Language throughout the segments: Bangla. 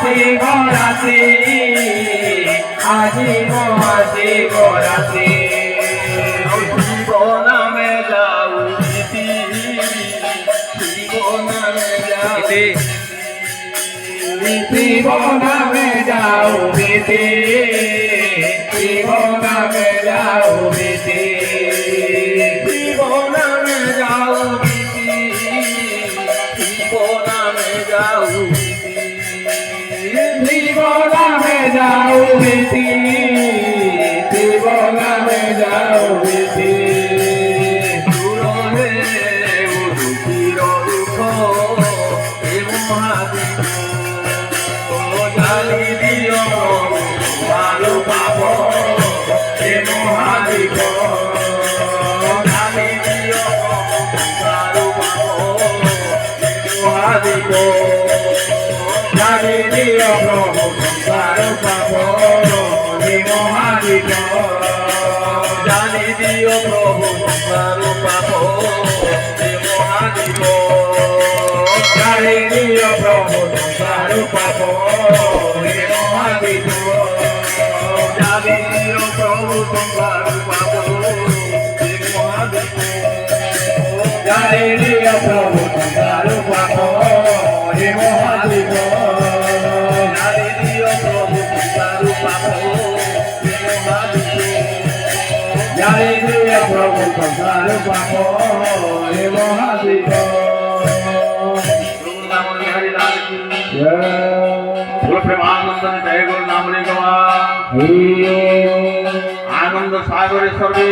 মহাশিবরাত্রি আজি মহাশিবরাত্রি শিব নামে যাও ইতি শিব নামে যাও শিব নামে যাও ইতি শিব নামে যাও ইতি শিব নামে যাও ইতি শিব নামে যাও শিব নামে যাও ইতি শিব নামে যাও ইতি দূরে দুঃখীর দুঃখ এ মহাদীপ জালি দিও ভালো পাব এ মহাদীপ জালি দিও ভালো পাব মহাদীপ জালি দিও প্রভু ভালো পাব এ মহাদীপ জালি দিও প্রভু ভালো পাব এ মহাদীপ জালি দিও প্রভু ভালো পাব এ মহাদীপ জালি দিও প্রভু ভালো পাব এ মহাদীপ জালি দিও প্রভু ভালো পাব এ মহাদীপ জালি দিও প্রভু ভালো পাব এ মহাদীপ জালি দিও প্রভু ভালো পাব এ মহাদীপ प्रेमानंद जय गुरु नाम आनंद सागरे सर्वे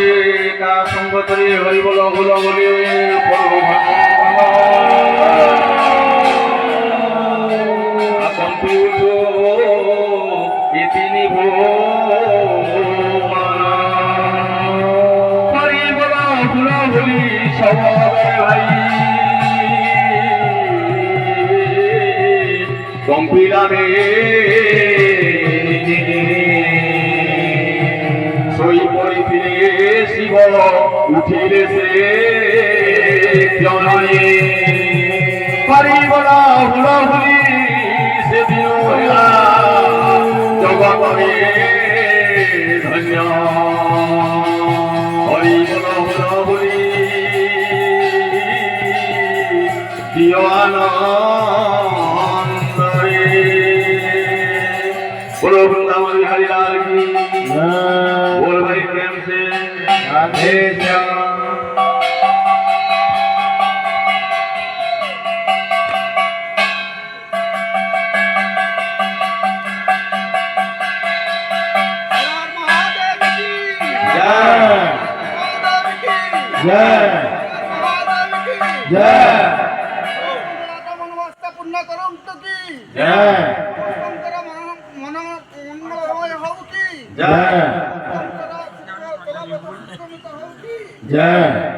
का संग करी हरि बोलो बोलो बोले কম্পিলারে সই পড়িলে শিব উঠিলে সে জনয়ে পারিবলা হুলা হুলি সেদিন জগতে ধন্য হরিবল হুলা হুলি দিওয়ানা बोलो वृंदावन बिहारी लाल की बोल भाई प्रेम से राधे श्याम जय जय जय जय जय